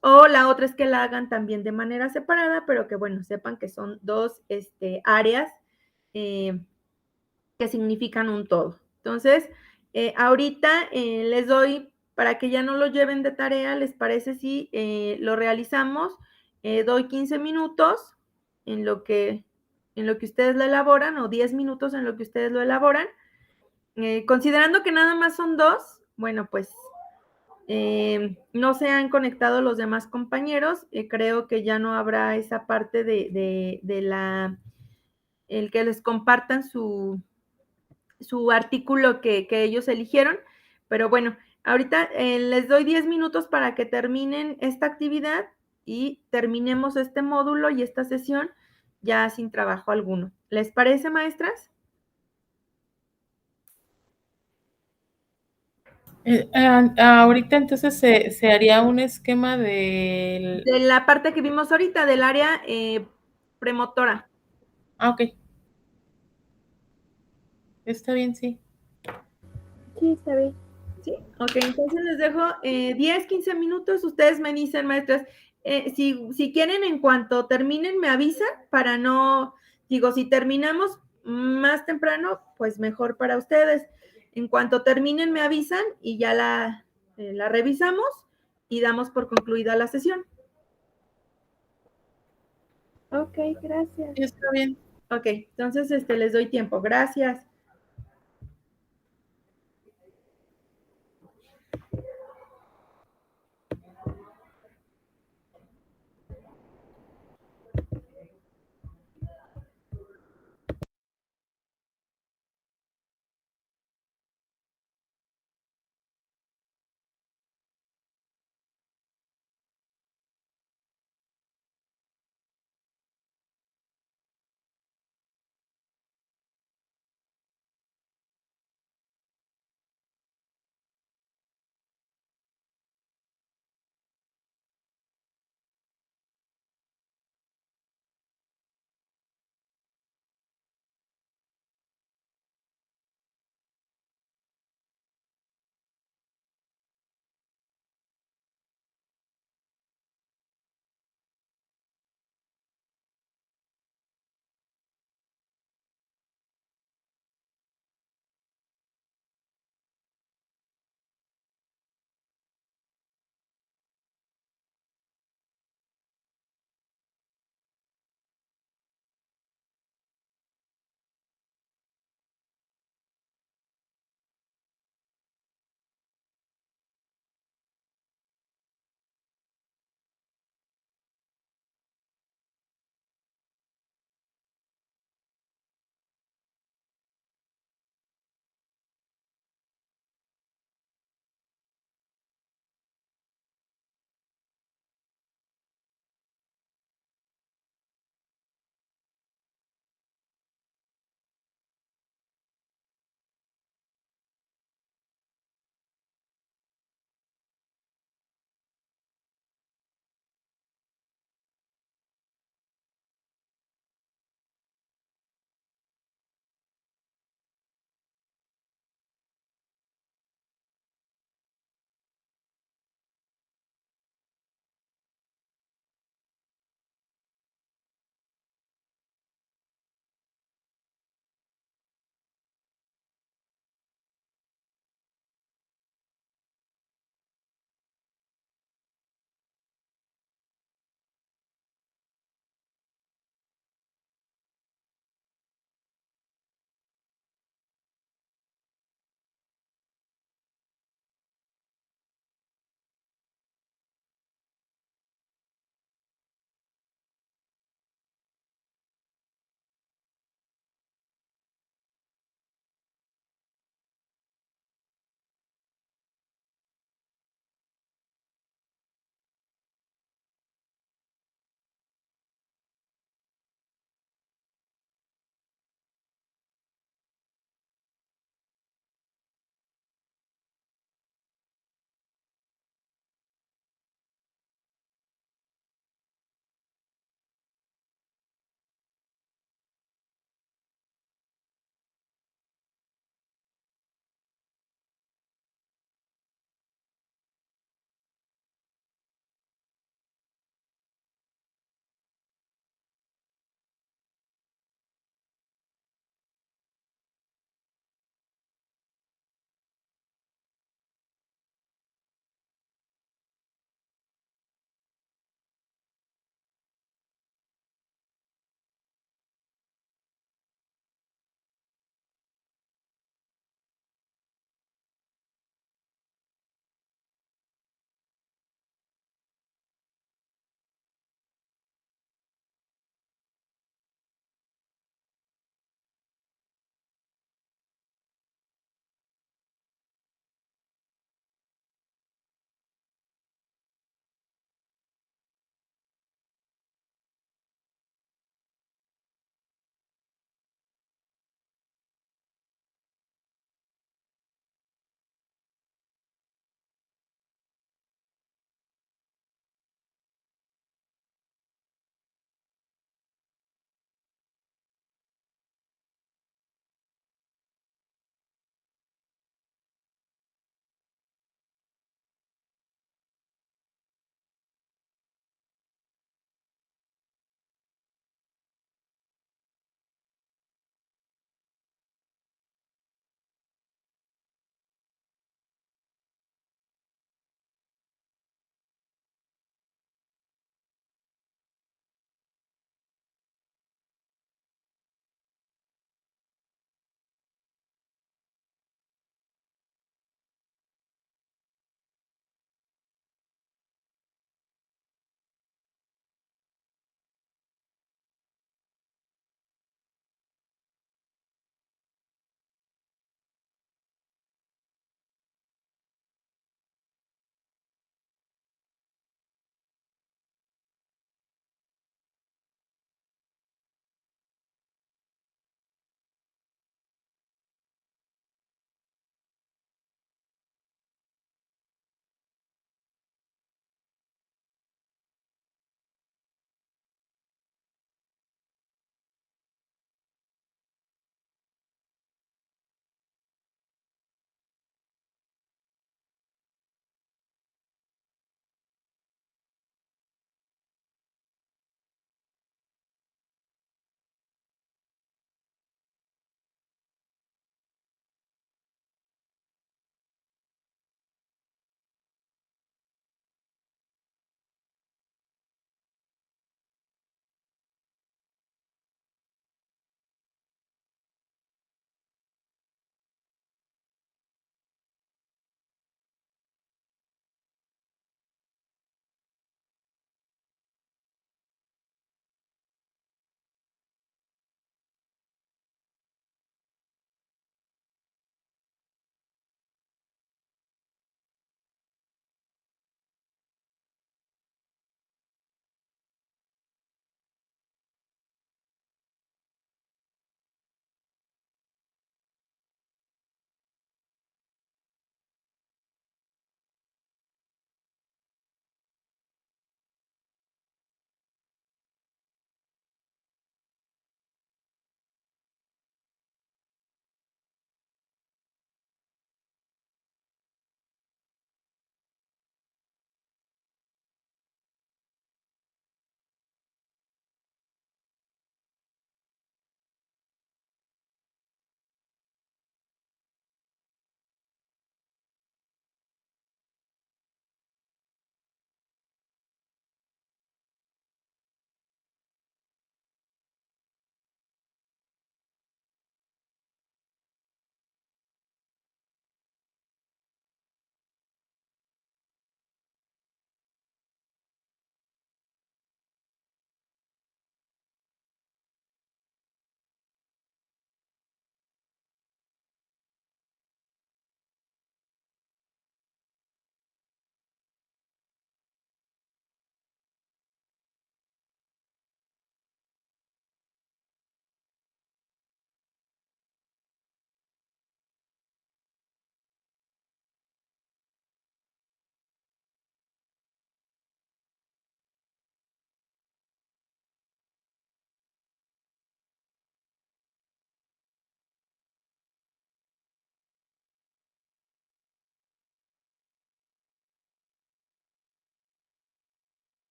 o la otra es que la hagan también de manera separada, pero que bueno, sepan que son dos áreas que significan un todo. Entonces, ahorita les doy, para que ya no lo lleven de tarea, ¿les parece si lo realizamos? Doy 15 minutos en lo que ustedes lo elaboran, o 10 minutos en lo que ustedes lo elaboran. Considerando que nada más son dos, bueno, pues no se han conectado los demás compañeros, creo que ya no habrá esa parte de el que les compartan su artículo que ellos eligieron, pero bueno, ahorita les doy 10 minutos para que terminen esta actividad y terminemos este módulo y esta sesión ya sin trabajo alguno. ¿Les parece, maestras? Ahorita entonces se haría un esquema del... De la parte que vimos ahorita, del área premotora. Ok. Está bien, sí. Sí, está bien. Sí, ok, entonces les dejo 10, 15 minutos. Ustedes me dicen, maestras, si quieren, en cuanto terminen, me avisan para no, digo, si terminamos más temprano, pues mejor para ustedes. En cuanto terminen, me avisan y ya la revisamos y damos por concluida la sesión. Ok, gracias. Sí, está bien. Ok, entonces les doy tiempo. Gracias.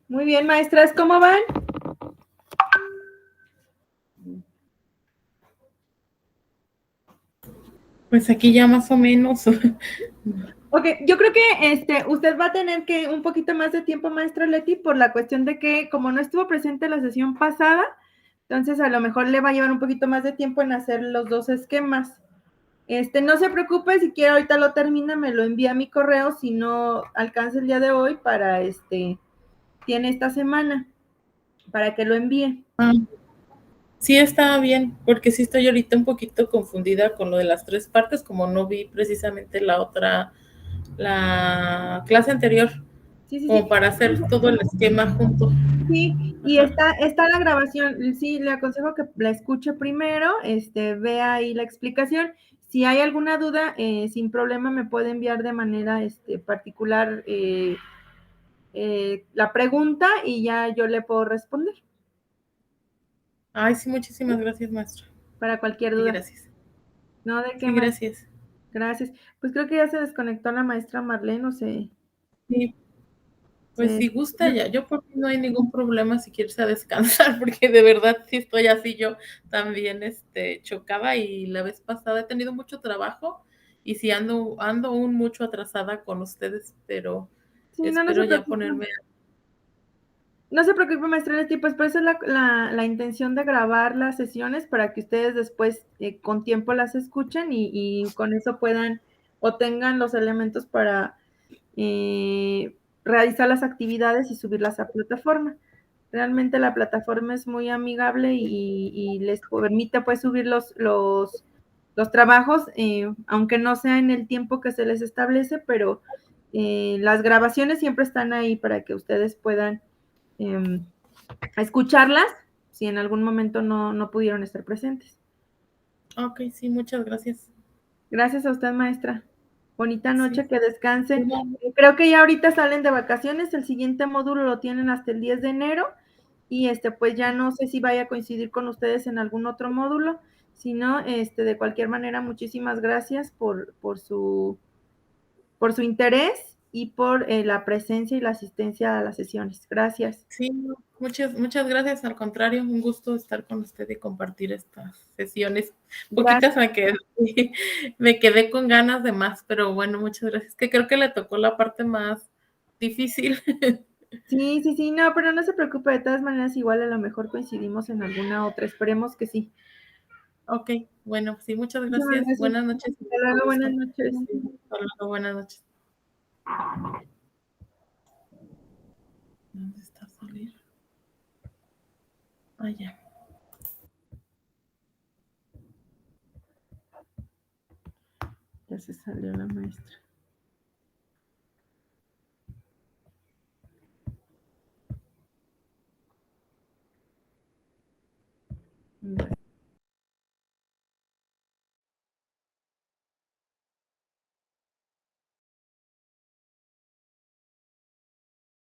Muy bien, maestras, ¿cómo van? Pues aquí ya más o menos. Ok, yo creo que usted va a tener que un poquito más de tiempo, maestra Leti, por la cuestión de que como no estuvo presente la sesión pasada, entonces a lo mejor le va a llevar un poquito más de tiempo en hacer los dos esquemas. No se preocupe, si quiere ahorita lo termina, me lo envía a mi correo, si no alcanza el día de hoy para tiene esta semana, para que lo envíe. Ah, sí, estaba bien, porque sí estoy ahorita un poquito confundida con lo de las 3 partes, como no vi precisamente la clase anterior, Sí, sí, como sí. para hacer todo el esquema junto. Sí, y Ajá. está la grabación. Sí, le aconsejo que la escuche primero, vea ahí la explicación. Si hay alguna duda, sin problema me puede enviar de manera particular la pregunta y ya yo le puedo responder Ay, sí, muchísimas gracias, maestra. para cualquier Sí, duda. gracias. No, de qué Sí, más. gracias. Gracias. Pues creo que ya se desconectó la maestra Marlene, o Sí, pues se- si gusta ya, yo por mí no hay ningún problema si quieres a descansar, porque de verdad sí estoy así yo también chocada y la vez pasada he tenido mucho trabajo y sí ando aún mucho atrasada con ustedes, pero sí, no, no espero se ya preocupe. ponerme. No se preocupe, maestra Leti, pues por eso es la intención de grabar las sesiones para que ustedes después con tiempo las escuchen y con eso puedan o tengan los elementos para realizar las actividades y subirlas a plataforma. Realmente la plataforma es muy amigable y les permite pues subir los trabajos, aunque no sea en el tiempo que se les establece, pero las grabaciones siempre están ahí para que ustedes puedan escucharlas si en algún momento no pudieron estar presentes. Ok, sí, muchas gracias. Gracias a usted, maestra. Bonita Sí. noche, que descanse. Igual. Creo que ya ahorita salen de vacaciones, el siguiente módulo lo tienen hasta el 10 de enero y pues ya no sé si vaya a coincidir con ustedes en algún otro módulo, si no, de cualquier manera, muchísimas gracias por su interés y por la presencia y la asistencia a las sesiones. Gracias. Sí, no, muchas gracias. Al contrario, un gusto estar con usted y compartir estas sesiones. Gracias. Poquitas me quedé con ganas de más, pero bueno, muchas gracias. Que creo que le tocó la parte más difícil. Sí, sí, sí, no, pero no se preocupe, de todas maneras, igual a lo mejor coincidimos en alguna otra, esperemos que sí. Ok, bueno, sí, muchas Muchísimas gracias. gracias. Buenas noches, Hasta mucho luego, buenas gusto. noches. Sí, hasta luego, buenas noches. ¿Dónde está salir? Allá. Ya se salió la maestra. Bueno.